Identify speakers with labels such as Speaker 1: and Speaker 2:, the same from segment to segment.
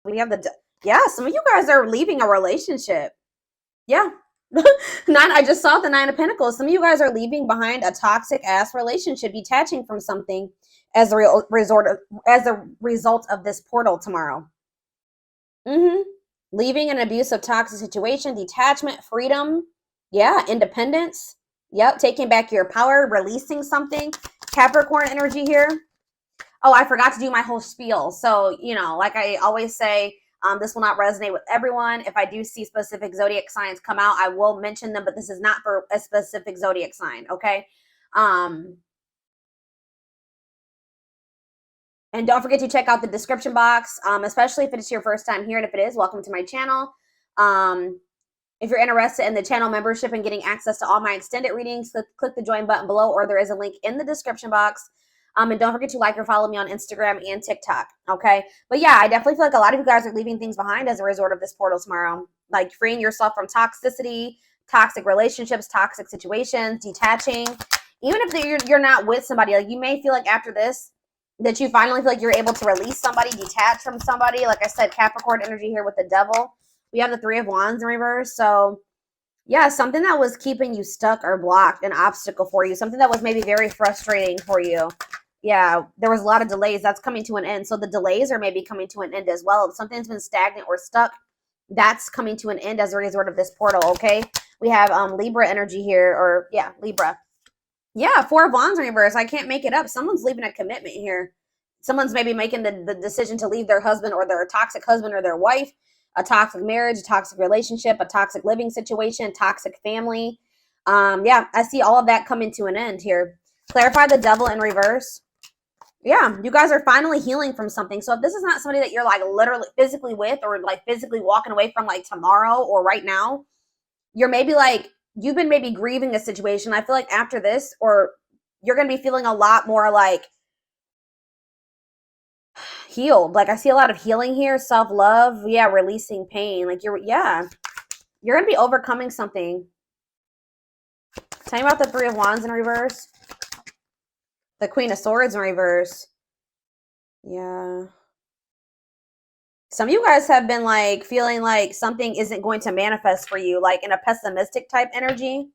Speaker 1: We have the, yeah, some of you guys are leaving a relationship. Yeah. I just saw the 9 of Pentacles. Some of you guys are leaving behind a toxic ass relationship, detaching from something as a result of this portal tomorrow. Leaving an abusive, toxic situation, detachment, freedom. Yeah, independence. Yep, taking back your power, releasing something. Capricorn energy here. Oh, I forgot to do my whole spiel. So, you know, like I always say, this will not resonate with everyone. If I do see specific zodiac signs come out, I will mention them, but this is not for a specific zodiac sign, okay? And don't forget to check out the description box, especially if it is your first time here. And if it is, welcome to my channel. If you're interested in the channel membership and getting access to all my extended readings, click the join button below, or there is a link in the description box. And don't forget to like or follow me on Instagram and TikTok, okay? But yeah, I definitely feel like a lot of you guys are leaving things behind as a result of this portal tomorrow. Like freeing yourself from toxicity, toxic relationships, toxic situations, detaching. Even if you're not with somebody, like you may feel like after this, that you finally feel like you're able to release somebody, detach from somebody. Like I said, Capricorn energy here with the devil. We have the 3 of Wands in reverse. So yeah, something that was keeping you stuck or blocked, an obstacle for you, something that was maybe very frustrating for you. Yeah, there was a lot of delays. That's coming to an end. So the delays are maybe coming to an end as well. If something's been stagnant or stuck, that's coming to an end as a result of this portal, okay? We have Libra energy here, or yeah, Libra. Yeah, 4 of Wands in reverse. I can't make it up. Someone's leaving a commitment here. Someone's maybe making the decision to leave their husband or their toxic husband or their wife, a toxic marriage, a toxic relationship, a toxic living situation, toxic family. Yeah, I see all of that coming to an end here. Clarify the devil in reverse. Yeah, you guys are finally healing from something. So if this is not somebody that you're like literally physically with or like physically walking away from like tomorrow or right now, you're maybe like, you've been maybe grieving a situation. I feel like after this, or you're going to be feeling a lot more like healed. Like I see a lot of healing here, self-love. Yeah, releasing pain. Like you're going to be overcoming something. Tell me about the 3 of Wands in reverse. The Queen of Swords in reverse. Yeah. Some of you guys have been like feeling like something isn't going to manifest for you, like in a pessimistic type energy.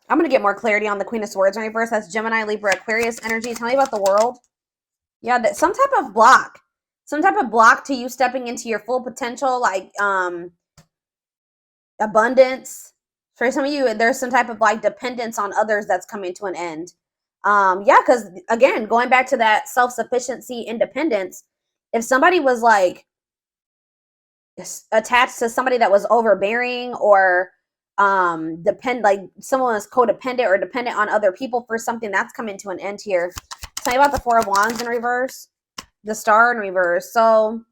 Speaker 1: I'm going to get more clarity on the Queen of Swords in reverse. That's Gemini, Libra, Aquarius energy. Tell me about the World. Yeah, that some type of block. Some type of block to you stepping into your full potential, like abundance. For some of you, there's some type of like dependence on others that's coming to an end. Yeah, because again, going back to that self-sufficiency, independence, if somebody was like attached to somebody that was overbearing or like someone was codependent or dependent on other people for something, that's coming to an end here. Tell me about the 4 of Wands in reverse, the Star in reverse. So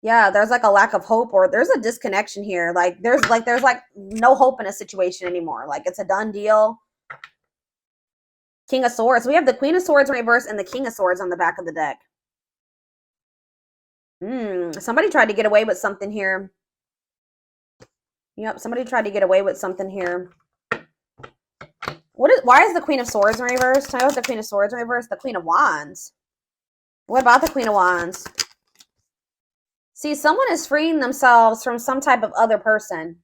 Speaker 1: yeah, there's like a lack of hope, or there's a disconnection here. Like there's like no hope in a situation anymore. Like it's a done deal. King of Swords. We have the Queen of Swords in reverse and the King of Swords on the back of the deck. Somebody tried to get away with something here. Yep, somebody tried to get away with something here. Why is the Queen of Swords in reverse? Tell me about the Queen of Swords in reverse. The Queen of Wands. What about the Queen of Wands? See, someone is freeing themselves from some type of other person.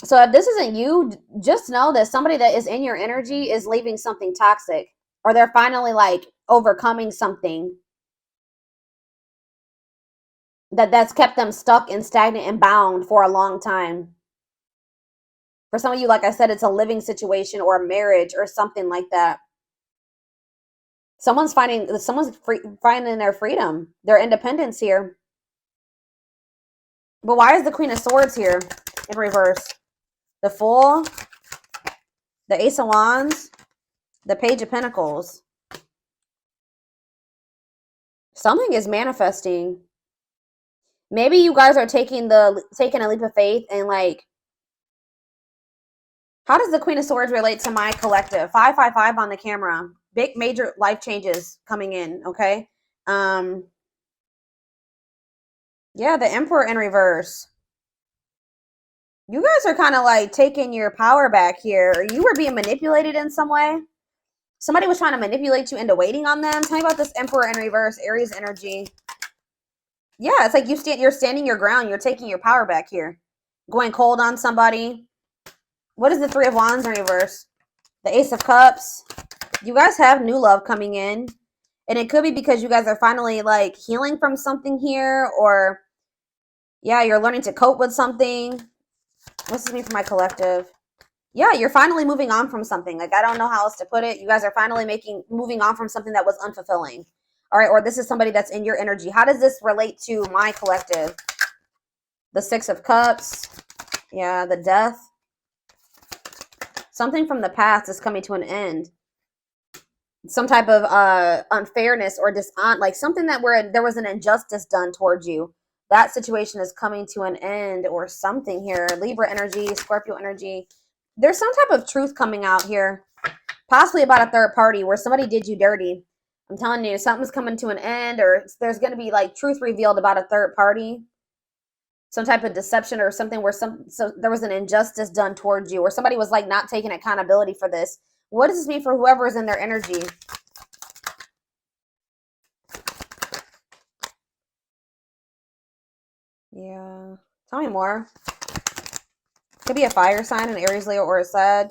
Speaker 1: So if this isn't you, just know that somebody that is in your energy is leaving something toxic, or they're finally like overcoming something that's kept them stuck and stagnant and bound for a long time. For some of you, like I said, it's a living situation or a marriage or something like that. Someone's finding their freedom, their independence here. But why is the Queen of Swords here in reverse? The Fool, the Ace of Wands, the Page of Pentacles. Something is manifesting. Maybe you guys are taking a leap of faith and like, how does the Queen of Swords relate to my collective? 555 on the camera. Big major life changes coming in, okay? Yeah, the Emperor in reverse. You guys are kind of like taking your power back here. You were being manipulated in some way. Somebody was trying to manipulate you into waiting on them. Tell me about this Emperor in reverse, Aries energy. Yeah, it's like you're standing your ground. You're taking your power back here. Going cold on somebody. What is the Three of Wands in reverse? The Ace of Cups. You guys have new love coming in. And it could be because you guys are finally like healing from something here. Or, yeah, you're learning to cope with something. What's this mean for my collective? Yeah, you're finally moving on from something. Like, I don't know how else to put it. You guys are finally moving on from something that was unfulfilling. All right, or this is somebody that's in your energy. How does this relate to my collective? The Six of Cups. Yeah, the Death. Something from the past is coming to an end. Some type of unfairness or like something that where there was an injustice done towards you. That situation is coming to an end or something here. Libra energy, Scorpio energy. There's some type of truth coming out here, possibly about a third party where somebody did you dirty. I'm telling you, something's coming to an end, or there's going to be like truth revealed about a third party, some type of deception or something where so there was an injustice done towards you, or somebody was like not taking accountability for this. What does this mean for whoever is in their energy? Yeah, tell me more. Could be a fire sign, an Aries, Leo, or a Sag.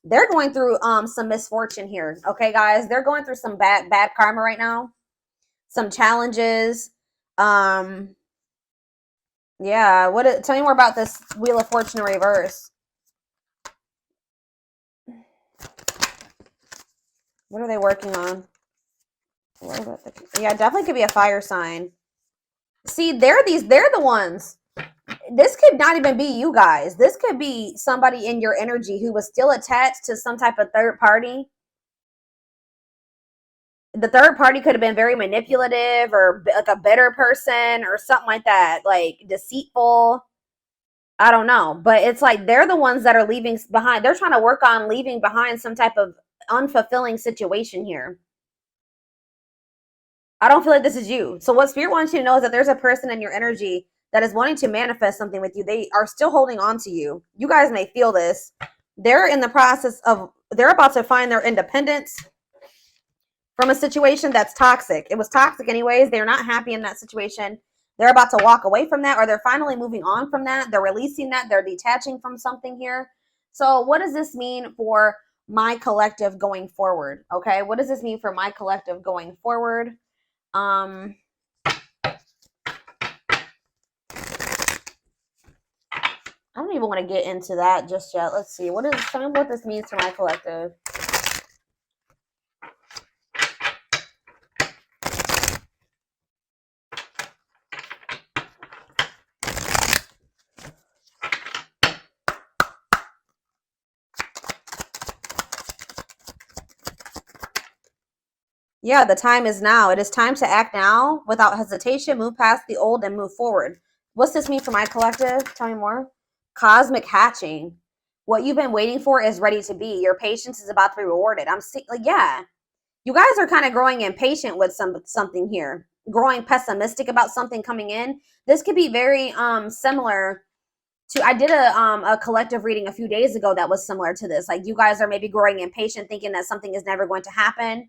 Speaker 1: They're going through some misfortune here. Okay, guys, they're going through some bad karma right now. Some challenges. Yeah, tell me more about this Wheel of Fortune in reverse. What are they working on? Yeah, definitely could be a fire sign. See, they're the ones. This could not even be you guys. This could be somebody in your energy who was still attached to some type of third party. The third party could have been very manipulative or like a bitter person or something like that, like deceitful. I don't know, but it's like they're the ones that are leaving behind. They're trying to work on leaving behind some type of unfulfilling situation here. I don't feel like this is you. So what Spirit wants you to know is that there's a person in your energy that is wanting to manifest something with you. They are still holding on to you. You guys may feel this. They're in the process of, they're about to find their independence from a situation that's toxic. It was toxic anyways. They're not happy in that situation. They're about to walk away from that, or they're finally moving on from that. They're releasing that. They're detaching from something here. So what does this mean for my collective going forward? Okay, what does this mean for my collective going forward? I don't even want to get into that just yet. Let's see. Tell me what this means for my collective. Yeah, the time is now. It is time to act now without hesitation. Move past the old and move forward. What's this mean for my collective? Tell me more. Cosmic hatching. What you've been waiting for is ready to be. Your patience is about to be rewarded. Yeah. You guys are kind of growing impatient with something here. Growing pessimistic about something coming in. This could be very similar to, I did a collective reading a few days ago that was similar to this. Like, you guys are maybe growing impatient, thinking that something is never going to happen.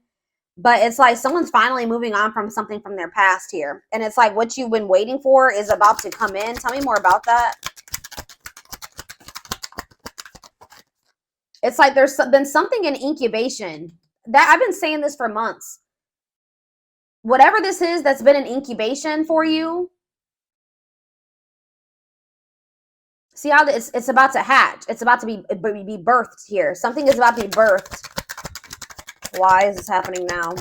Speaker 1: But it's like someone's finally moving on from something from their past here. And it's like what you've been waiting for is about to come in. Tell me more about that. It's like there's been something in incubation. That I've been saying this for months. Whatever this is that's been an incubation for you. See how it's about to hatch. It's about to be birthed here. Something is about to be birthed. Why is this happening now?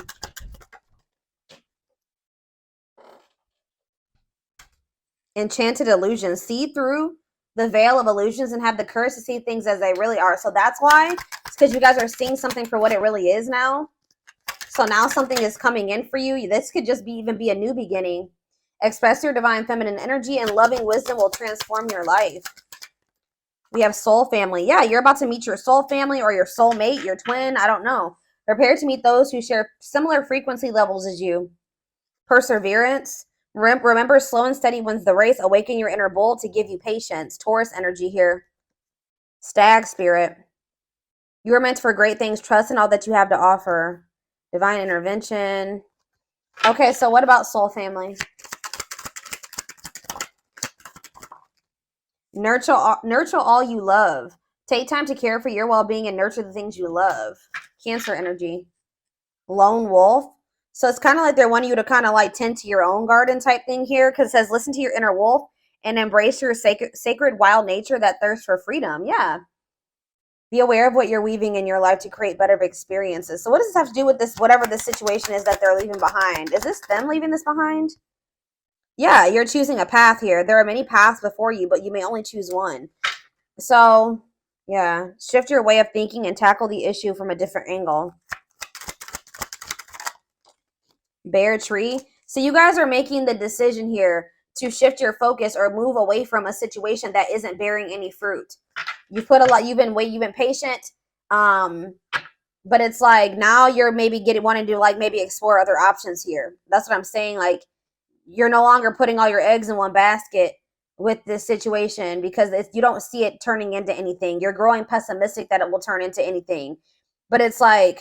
Speaker 1: Enchanted illusions. See through the veil of illusions and have the courage to see things as they really are. So that's why. It's because you guys are seeing something for what it really is now. So now something is coming in for you. This could just even be a new beginning. Express your divine feminine energy and loving wisdom will transform your life. We have soul family. Yeah, you're about to meet your soul family or your soulmate, your twin. I don't know. Prepare to meet those who share similar frequency levels as you. Perseverance. Remember, slow and steady wins the race. Awaken your inner bull to give you patience. Taurus energy here. Stag spirit. You are meant for great things. Trust in all that you have to offer. Divine intervention. Okay, so what about soul family? Nurture all you love. Take time to care for your well-being and nurture the things you love. Cancer energy. Lone wolf. So it's kind of like they're wanting you to kind of like tend to your own garden type thing here, because it says listen to your inner wolf and embrace your sacred wild nature that thirsts for freedom. Yeah. Be aware of what you're weaving in your life to create better experiences. So what does this have to do with this, whatever the situation is that they're leaving behind? Is this them leaving this behind? Yeah, you're choosing a path here. There are many paths before you, but you may only choose one. So, yeah, shift your way of thinking and tackle the issue from a different angle. Bear tree. So you guys are making the decision here to shift your focus or move away from a situation that isn't bearing any fruit. You've put a lot, you've been patient. But it's like now you're maybe wanting to like maybe explore other options here. That's what I'm saying. Like you're no longer putting all your eggs in one basket with this situation because you don't see it turning into anything. You're growing pessimistic that it will turn into anything. But it's like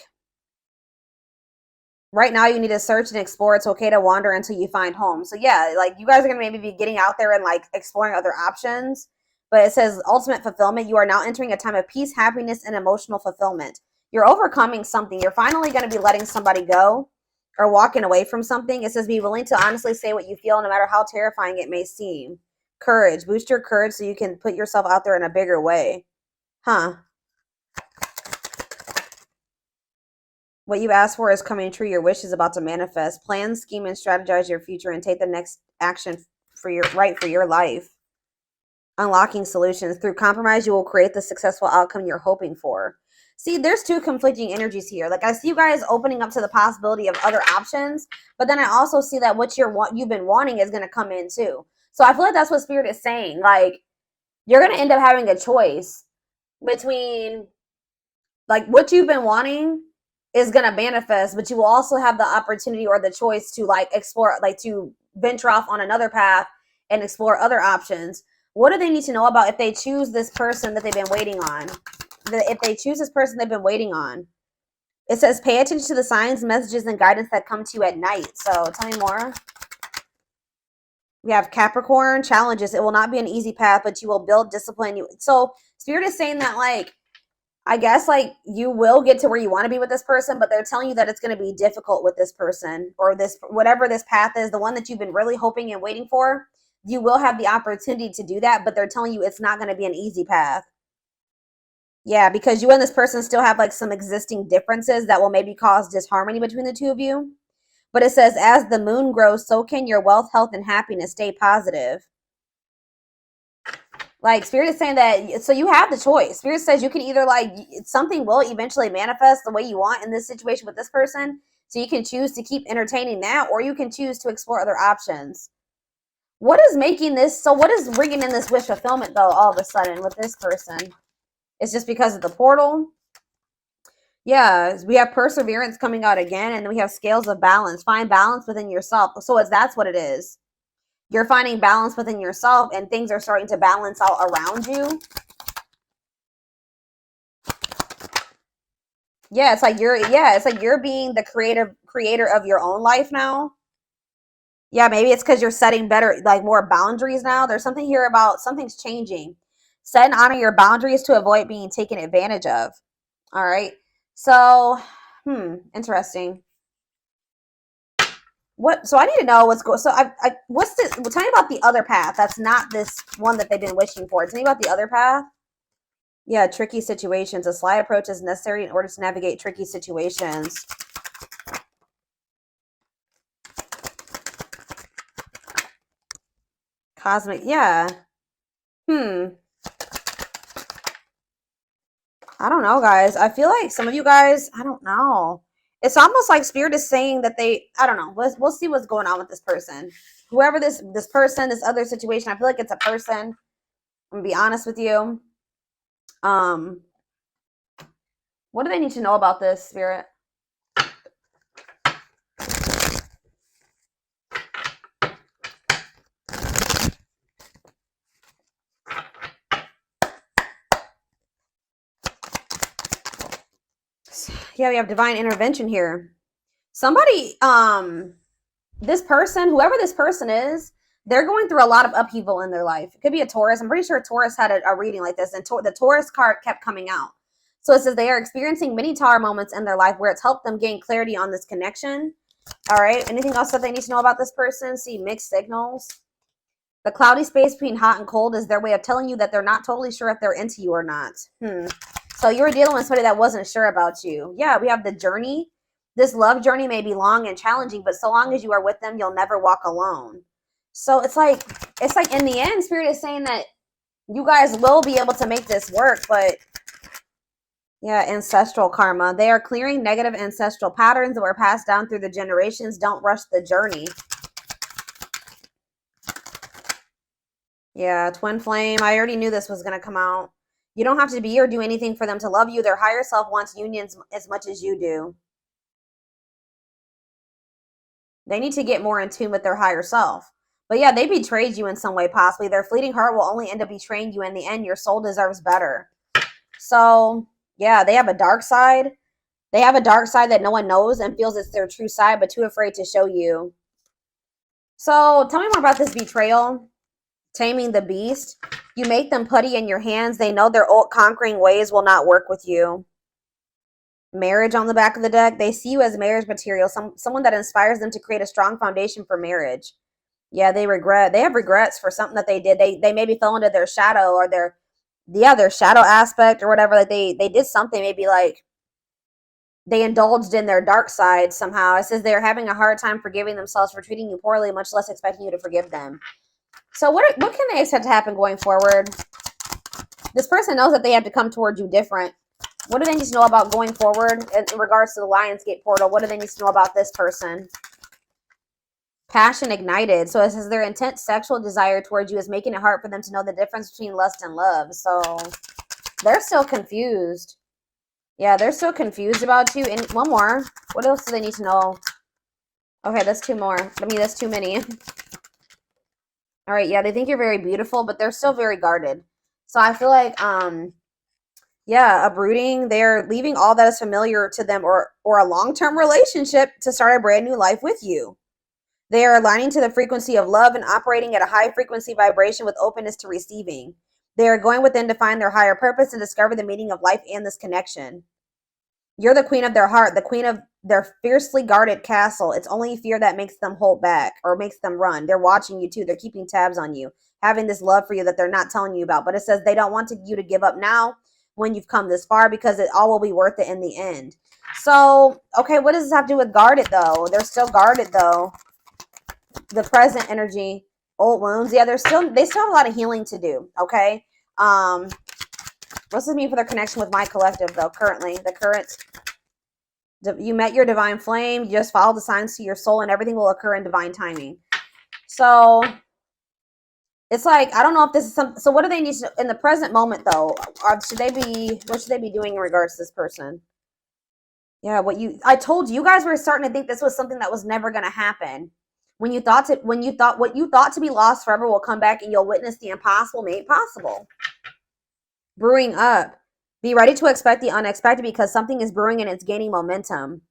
Speaker 1: right now you need to search and explore. It's okay to wander until you find home. So yeah, like you guys are going to maybe be getting out there and like exploring other options. But it says ultimate fulfillment. You are now entering a time of peace, happiness, and emotional fulfillment. You're overcoming something. You're finally going to be letting somebody go or walking away from something. It says be willing to honestly say what you feel no matter how terrifying it may seem. Courage. Boost your courage so you can put yourself out there in a bigger way. Huh. What you asked for is coming true. Your wish is about to manifest. Plan, scheme, and strategize your future and take the next action for your life. Unlocking solutions. Through compromise, you will create the successful outcome you're hoping for. See, there's two conflicting energies here. Like I see you guys opening up to the possibility of other options, but then I also see that what you've been wanting is going to come in too. So I feel like that's what Spirit is saying. Like you're going to end up having a choice between like what you've been wanting is going to manifest, but you will also have the opportunity or the choice to like explore, like to venture off on another path and explore other options. What do they need to know about if they choose this person that they've been waiting on? If they choose this person they've been waiting on. It says pay attention to the signs, messages, and guidance that come to you at night. So tell me more. We have Capricorn challenges. It will not be an easy path, but you will build discipline. So Spirit is saying that like, I guess like you will get to where you want to be with this person, but they're telling you that it's going to be difficult with this person or this, whatever this path is, the one that you've been really hoping and waiting for. You will have the opportunity to do that, but they're telling you it's not going to be an easy path. Yeah, because you and this person still have like some existing differences that will maybe cause disharmony between the two of you. But it says, as the moon grows, so can your wealth, health, and happiness. Stay positive. Like Spirit is saying that, so you have the choice. Spirit says you can either like, something will eventually manifest the way you want in this situation with this person. So you can choose to keep entertaining that, or you can choose to explore other options. What is making this, so what is bringing in this wish fulfillment though all of a sudden with this person? It's just because of the portal. Yeah, we have perseverance coming out again, and then we have scales of balance. Find balance within yourself. So that's what it is. You're finding balance within yourself, and things are starting to balance out around you. Yeah, it's like you're being the creator of your own life now. Yeah, maybe it's because you're setting better, like more boundaries now. There's something here about something's changing. Set and honor your boundaries to avoid being taken advantage of. All right. So, interesting. So I need to know what's going. So what's this? Well, tell me about the other path. That's not this one that they've been wishing for. Tell me about the other path. Yeah, tricky situations. A sly approach is necessary in order to navigate tricky situations. Cosmic, yeah. I don't know, guys. I feel like some of you guys, I don't know. It's almost like Spirit is saying that I don't know. We'll see what's going on with this person. Whoever this person, this other situation, I feel like it's a person. I'm gonna be honest with you. What do they need to know about this, Spirit? Yeah, we have divine intervention here. Somebody, this person, whoever this person is, they're going through a lot of upheaval in their life. It could be a Taurus. I'm pretty sure Taurus had a reading like this, and the Taurus card kept coming out. So it says they are experiencing many Tower moments in their life where it's helped them gain clarity on this connection. All right. Anything else that they need to know about this person? See, mixed signals. The cloudy space between hot and cold is their way of telling you that they're not totally sure if they're into you or not. So you were dealing with somebody that wasn't sure about you. Yeah, we have the journey. This love journey may be long and challenging, but so long as you are with them, you'll never walk alone. So it's like in the end, Spirit is saying that you guys will be able to make this work, but yeah, ancestral karma. They are clearing negative ancestral patterns that were passed down through the generations. Don't rush the journey. Yeah, twin flame. I already knew this was going to come out. You don't have to be or do anything for them to love you. Their higher self wants unions as much as you do. They need to get more in tune with their higher self. But yeah, they betrayed you in some way, possibly. Their fleeting heart will only end up betraying you in the end. Your soul deserves better. So yeah, they have a dark side. They have a dark side that no one knows and feels it's their true side, but too afraid to show you. So tell me more about this betrayal. Taming the beast. You make them putty in your hands. They know their old conquering ways will not work with you. Marriage on the back of the deck. They see you as marriage material. Someone that inspires them to create a strong foundation for marriage. Yeah, they have regrets for something that they did. They maybe fell into their shadow or their shadow aspect or whatever. Like they did something, maybe like they indulged in their dark side somehow. It says they're having a hard time forgiving themselves for treating you poorly, much less expecting you to forgive them. So what can they expect to happen going forward? This person knows that they have to come towards you different. What do they need to know about going forward in regards to the Lionsgate portal? What do they need to know about this person? Passion ignited. So it says their intense sexual desire towards you is making it hard for them to know the difference between lust and love. So they're still confused. Yeah, they're still confused about you. And one more. What else do they need to know? Okay, that's two more. I mean, that's too many. All right, yeah, they think you're very beautiful, but they're still very guarded. So I feel like, yeah, uprooting. They're leaving all that is familiar to them or a long-term relationship to start a brand new life with you. They are aligning to the frequency of love and operating at a high frequency vibration with openness to receiving. They are going within to find their higher purpose and discover the meaning of life and this connection. You're the queen of their heart, the queen of their fiercely guarded castle. It's only fear that makes them hold back or makes them run. They're watching you too. They're keeping tabs on you, having this love for you that they're not telling you about. But it says they don't want you to give up now when you've come this far because it all will be worth it in the end. So, okay, what does this have to do with guarded though? They're still guarded though. The present energy, old wounds. Yeah, they still have a lot of healing to do. Okay. What's this mean for their connection with my collective though? Currently, you met your divine flame. You just follow the signs to your soul, and everything will occur in divine timing. So it's like I don't know if this is some. So what do they need to in the present moment though? What should they be doing in regards to this person? Yeah, I told you guys were starting to think this was something that was never going to happen. What you thought to be lost forever will come back, and you'll witness the impossible made possible. Brewing up. Be ready to expect the unexpected because something is brewing and it's gaining momentum.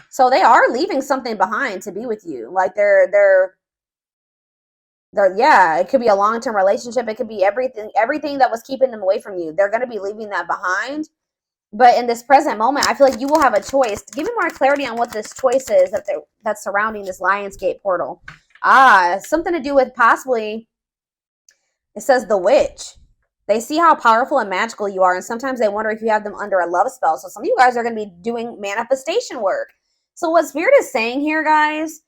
Speaker 1: So they are leaving something behind to be with you. Like they're yeah, it could be a long-term relationship. It could be everything that was keeping them away from you. They're going to be leaving that behind. But in this present moment, I feel like you will have a choice. Give me more clarity on what this choice is that's surrounding this Lionsgate portal. Something to do with possibly, it says the witch. They see how powerful and magical you are, and sometimes they wonder if you have them under a love spell. So some of you guys are going to be doing manifestation work. So what Spirit is saying here, guys,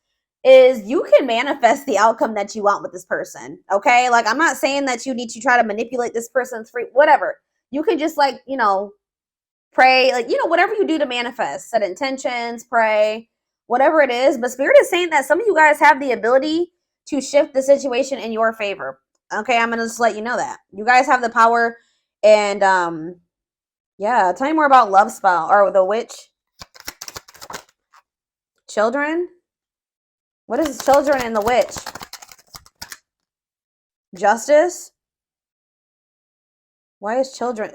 Speaker 1: is you can manifest the outcome that you want with this person, okay? Like, I'm not saying that you need to try to manipulate this person's whatever. You can just, like, pray, like, whatever you do to manifest. Set intentions, pray, whatever it is. But Spirit is saying that some of you guys have the ability to shift the situation in your favor. Okay, I'm going to just let you know that. You guys have the power. And, yeah, tell me more about love spell or the witch. Children? What is children and the witch? Justice? Why is children?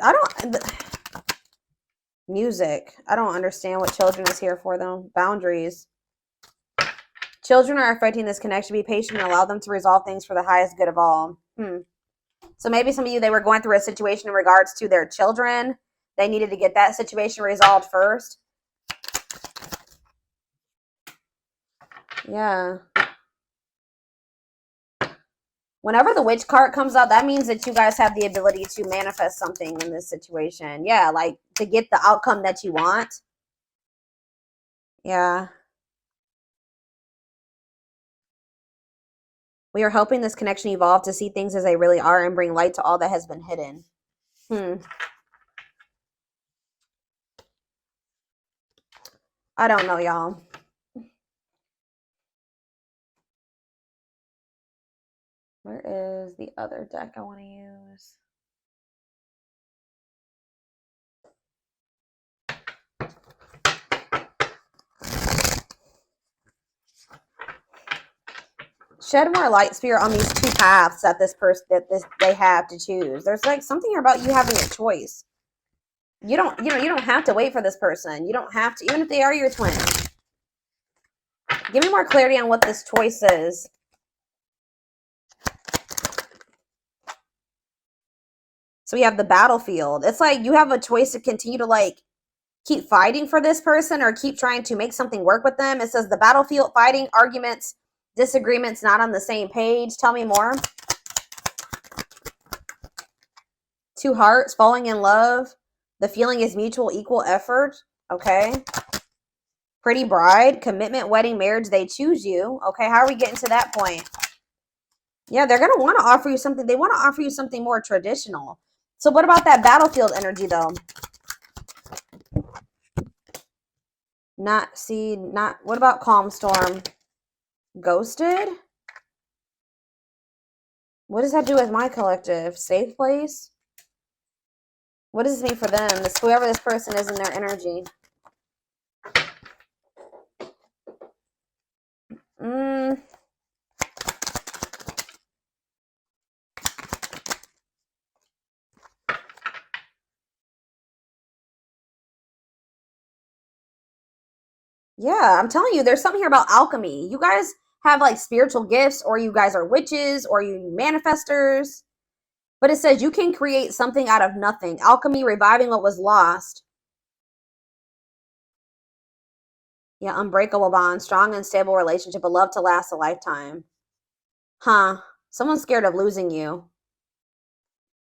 Speaker 1: Music. I don't understand what children is here for, though. Boundaries. Children are affecting this connection. Be patient and allow them to resolve things for the highest good of all. So maybe some of you, they were going through a situation in regards to their children. They needed to get that situation resolved first. Yeah. Whenever the witch card comes out, that means that you guys have the ability to manifest something in this situation. Yeah, like to get the outcome that you want. Yeah. We are hoping this connection evolve to see things as they really are and bring light to all that has been hidden. I don't know, y'all. Where is the other deck I want to use? Shed more light, Spirit, on these two paths that they have to choose. There's like something here about you having a choice. You don't have to wait for this person. You don't have to, even if they are your twin. Give me more clarity on what this choice is. So we have the battlefield. It's like you have a choice to continue to like keep fighting for this person or keep trying to make something work with them. It says the battlefield, fighting, arguments, disagreements, not on the same page. Tell me more. Two hearts, falling in love. The feeling is mutual, equal effort. Okay. Pretty bride, commitment, wedding, marriage. They choose you. Okay. How are we getting to that point? Yeah, they're going to want to offer you something. They want to offer you something more traditional. So what about that battlefield energy, though? What about calm storm? Ghosted? What does that do with my collective? Safe place? What does this mean for them? Whoever this person is in their energy. Yeah, I'm telling you, there's something here about alchemy. You guys have like spiritual gifts, or you guys are witches, or you manifestors. But it says you can create something out of nothing. Alchemy, reviving what was lost. Yeah, unbreakable bond, strong and stable relationship, a love to last a lifetime. Huh. Someone's scared of losing you.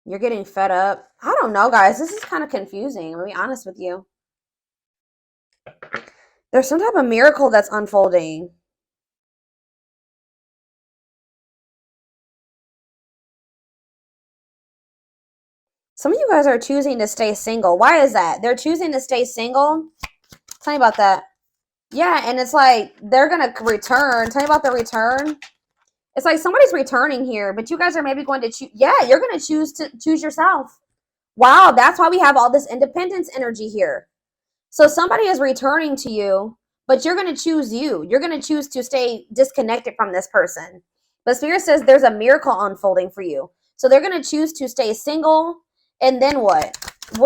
Speaker 1: You're getting fed up. I don't know, guys. This is kind of confusing. I'm going to be honest with you. There's some type of miracle that's unfolding. Some of you guys are choosing to stay single. Why is that? They're choosing to stay single. Tell me about that. Yeah, and it's like they're going to return. Tell me about the return. It's like somebody's returning here, but you guys are maybe going to choose. Yeah, you're going to choose yourself. Wow, that's why we have all this independence energy here. So somebody is returning to you, but you're going to choose you. You're going to choose to stay disconnected from this person. But Spirit says there's a miracle unfolding for you. So they're going to choose to stay single. And then what?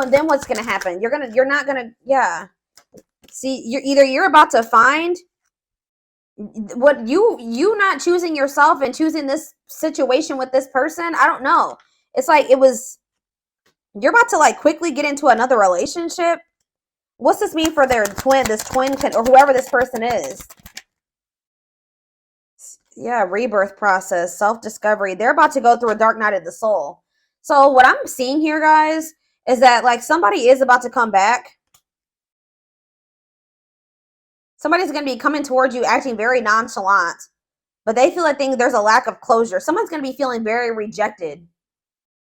Speaker 1: Then what's going to happen? You're not going to, yeah. See, you're about to find what you not choosing yourself and choosing this situation with this person. I don't know. It's like you're about to like quickly get into another relationship. What's this mean for this twin or whoever this person is? Yeah, rebirth process, self-discovery. They're about to go through a dark night of the soul. So what I'm seeing here, guys, is that like somebody is about to come back. Somebody's going to be coming towards you acting very nonchalant, but they feel like there's a lack of closure. Someone's going to be feeling very rejected,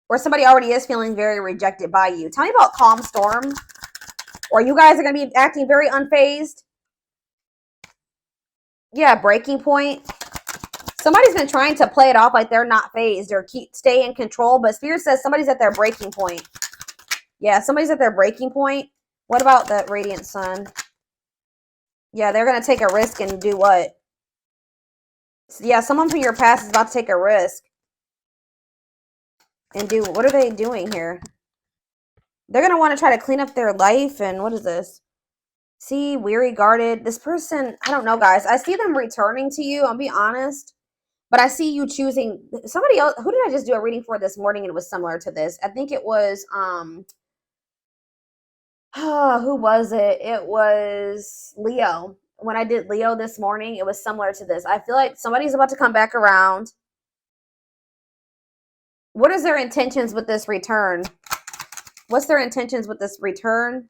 Speaker 1: or somebody already is feeling very rejected by you. Tell me about calm storm, or you guys are going to be acting very unfazed. Yeah, breaking point. Somebody's been trying to play it off like they're not phased or stay in control, but Spirit says somebody's at their breaking point. Yeah, somebody's at their breaking point. What about that radiant sun? Yeah, they're going to take a risk and do what? Yeah, someone from your past is about to take a risk. And what are they doing here? They're going to want to try to clean up their life. And what is this? See, weary, guarded. This person, I don't know, guys. I see them returning to you. I'll be honest. But I see you choosing somebody else. Who did I just do a reading for this morning? And it was similar to this. I think it was, who was it? It was Leo. When I did Leo this morning, it was similar to this. I feel like somebody's about to come back around. What is their intentions with this return? What's their intentions with this return?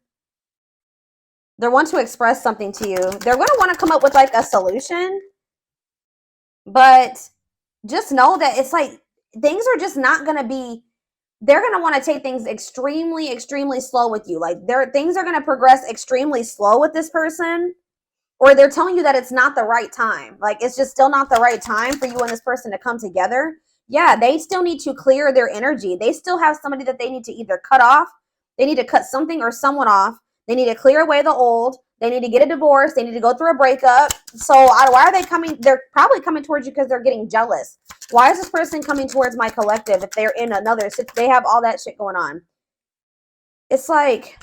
Speaker 1: They want to express something to you. They're going to want to come up with like a solution. But just know that it's like things are just not going to be, they're going to want to take things extremely, extremely slow with you. Like things are going to progress extremely slow with this person. Or they're telling you that it's not the right time. Like it's just still not the right time for you and this person to come together. Yeah, they still need to clear their energy. They still have somebody that they need to either cut off. They need to cut something or someone off. They need to clear away the old. They need to get a divorce. They need to go through a breakup. So why are they coming? They're probably coming towards you because they're getting jealous. Why is this person coming towards my collective if they're in another? They have all that shit going on. It's like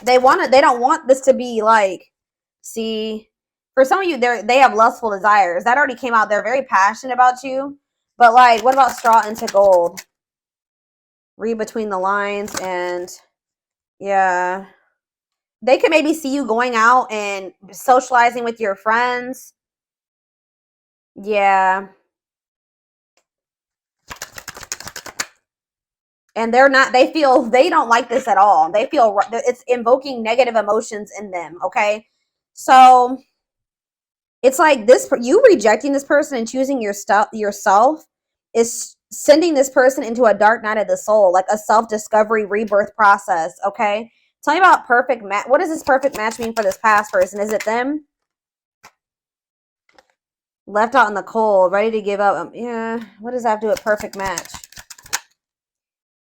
Speaker 1: they don't want this to be like, see, for some of you, they have lustful desires. That already came out. They're very passionate about you. But like, what about straw into gold? Read between the lines and yeah. They could maybe see you going out and socializing with your friends. Yeah. And they don't like this at all. They feel it's invoking negative emotions in them. Okay. So it's like this, you rejecting this person and choosing yourself is sending this person into a dark night of the soul, like a self-discovery rebirth process. Okay. Tell me about perfect match. What does this perfect match mean for this past person? Is it them? Left out in the cold, ready to give up. Yeah. What does that have to do with perfect match?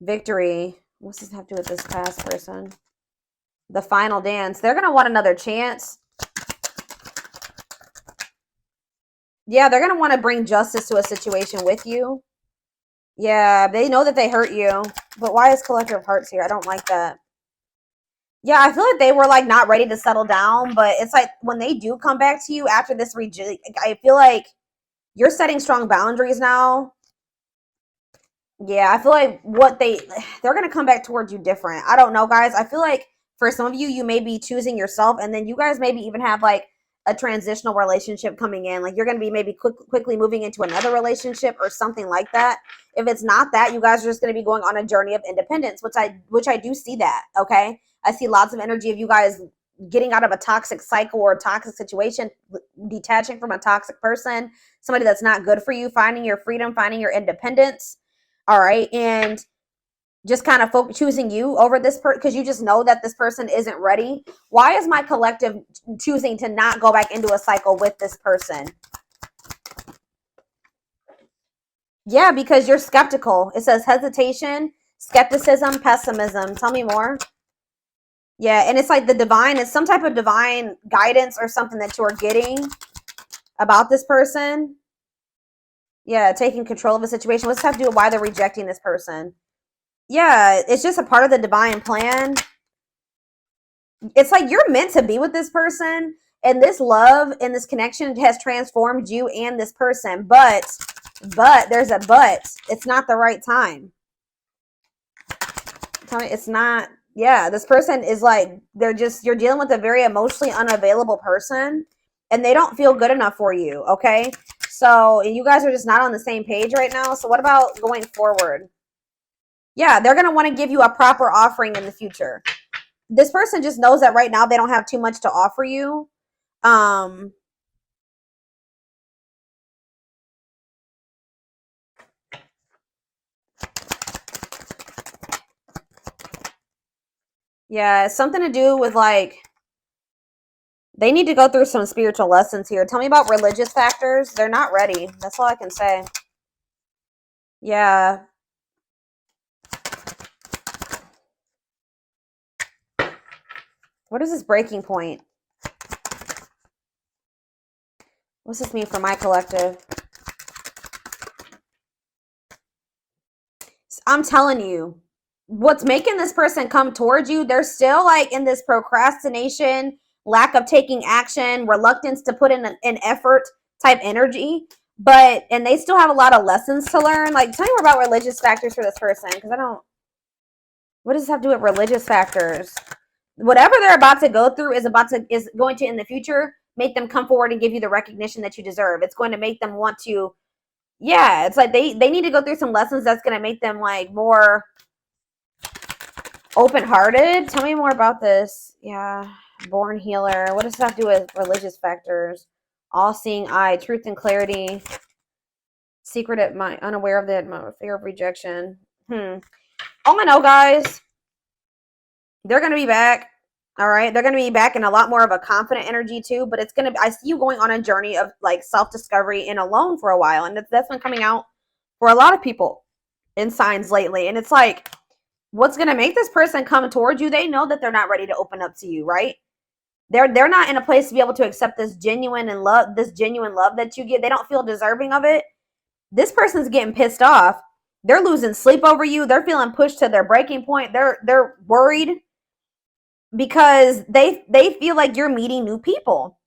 Speaker 1: Victory. What's this have to do with this past person? The final dance. They're going to want another chance. Yeah, they're going to want to bring justice to a situation with you. Yeah, they know that they hurt you. But why is Collector of Hearts here? I don't like that. Yeah, I feel like they were like not ready to settle down, but it's like when they do come back to you after this I feel like you're setting strong boundaries now. Yeah, I feel like they're going to come back towards you different. I don't know, guys. I feel like for some of you, you may be choosing yourself, and then you guys maybe even have like a transitional relationship coming in. Like you're going to be maybe quickly moving into another relationship or something like that. If it's not that, you guys are just going to be going on a journey of independence, which I do see that. Okay, I see lots of energy of you guys getting out of a toxic cycle or a toxic situation, detaching from a toxic person, somebody that's not good for you, finding your freedom, finding your independence. All right. And just kind of choosing you over this person because you just know that this person isn't ready. Why is my collective choosing to not go back into a cycle with this person? Yeah, because you're skeptical. It says hesitation, skepticism, pessimism. Tell me more. Yeah, and it's like the divine, it's some type of divine guidance or something that you're getting about this person. Yeah, taking control of the situation. What's this have to do with why they're rejecting this person? Yeah, it's just a part of the divine plan. It's like you're meant to be with this person, and this love and this connection has transformed you and this person. But there's a but. It's not the right time. Tell me, it's not. Yeah, this person is like you're dealing with a very emotionally unavailable person, and they don't feel good enough for you. Okay, so you guys are just not on the same page right now. So what about going forward? Yeah, they're gonna want to give you a proper offering in the future. This person just knows that right now they don't have too much to offer you. Yeah, it's something to do with like they need to go through some spiritual lessons here. Tell me about religious factors. They're not ready. That's all I can say. Yeah. What is this breaking point? What's this mean for my collective? I'm telling you, what's making this person come towards you, they're still like in this procrastination, lack of taking action, reluctance to put in an effort type energy. But, and they still have a lot of lessons to learn. Like, tell me more about religious factors for this person, because I don't, what does this have to do with religious factors? Whatever they're about to go through is going to in the future make them come forward and give you the recognition that you deserve. It's going to make them want to, yeah, it's like they need to go through some lessons that's going to make them like more open-hearted. Tell me more about this. Yeah, born healer. What does this have to do with religious factors? All-seeing eye, truth and clarity, secret at mind, unaware of the fear of rejection. All I know, guys, they're going to be back. All right. They're going to be back in a lot more of a confident energy too, but it's going to, I see you going on a journey of like self-discovery and alone for a while. And that's been coming out for a lot of people in signs lately. And it's like, what's going to make this person come towards you? They know that they're not ready to open up to you, right? They're not in a place to be able to accept this genuine love that you get. They don't feel deserving of it. This person's getting pissed off. They're losing sleep over you. They're feeling pushed to their breaking point. They're worried because they feel like you're meeting new people.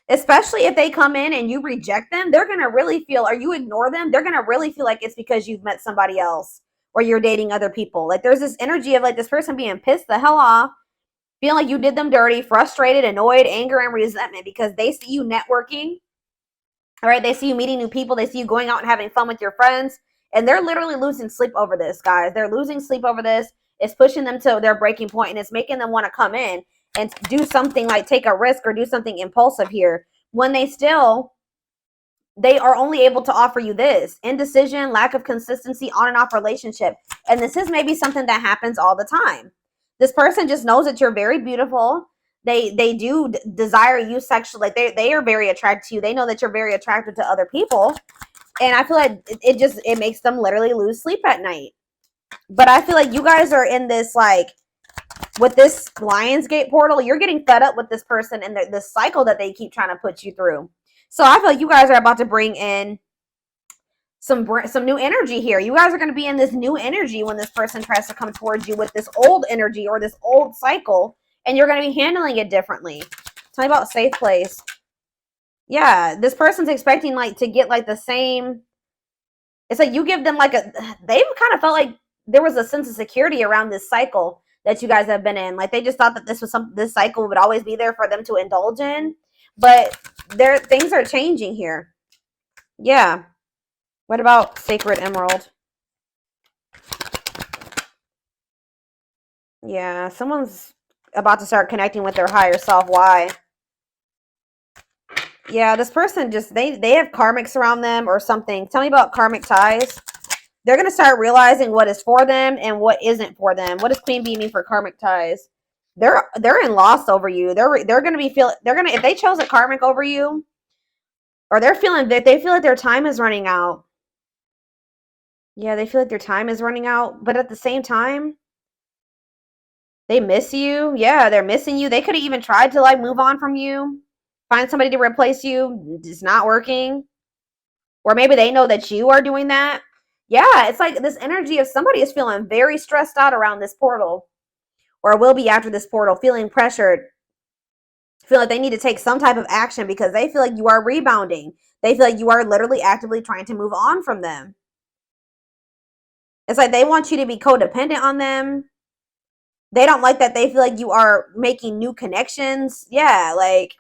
Speaker 1: Especially if they come in and you reject them, they're going to really feel, or you ignore them, they're going to really feel like it's because you've met somebody else or you're dating other people. Like there's this energy of like this person being pissed the hell off, feeling like you did them dirty, frustrated, annoyed, anger, and resentment because they see you networking. All right, they see you meeting new people. They see you going out and having fun with your friends. And they're literally losing sleep over this, guys. They're losing sleep over this. It's pushing them to their breaking point, and it's making them want to come in and do something like take a risk or do something impulsive here when they are only able to offer you this indecision, lack of consistency, on and off relationship. And this is maybe something that happens all the time. This person just knows that you're very beautiful. They do desire you sexually. Like they are very attracted to you. They know that you're very attractive to other people. And I feel like it makes them literally lose sleep at night. But I feel like you guys are in this, like, with this Lionsgate portal, you're getting fed up with this person and the cycle that they keep trying to put you through. So I feel like you guys are about to bring in some new energy here. You guys are going to be in this new energy when this person tries to come towards you with this old energy or this old cycle, and you're going to be handling it differently. Tell me about safe place. Yeah, this person's expecting like to get like the same. It's like you give them like they've kind of felt like there was a sense of security around this cycle that you guys have been in. Like they just thought that this cycle would always be there for them to indulge in. But things are changing here. Yeah. What about Sacred Emerald? Yeah, someone's about to start connecting with their higher self. Why? Yeah, this person just, they have karmics around them or something. Tell me about karmic ties. They're going to start realizing what is for them and what isn't for them. What does Queen Bee mean for karmic ties? They're in loss over you. They're going to be if they chose a karmic over you, or they're feeling that they feel like their time is running out. Yeah, they feel like their time is running out, but at the same time, they miss you. Yeah, they're missing you. They could have even tried to like move on from you, find somebody to replace you. It's not working. Or maybe they know that you are doing that. Yeah, it's like this energy of somebody is feeling very stressed out around this portal, or will be after this portal, feeling pressured, feel like they need to take some type of action because they feel like you are rebounding. They feel like you are literally actively trying to move on from them. It's like they want you to be codependent on them. They don't like that they feel like you are making new connections. Yeah, like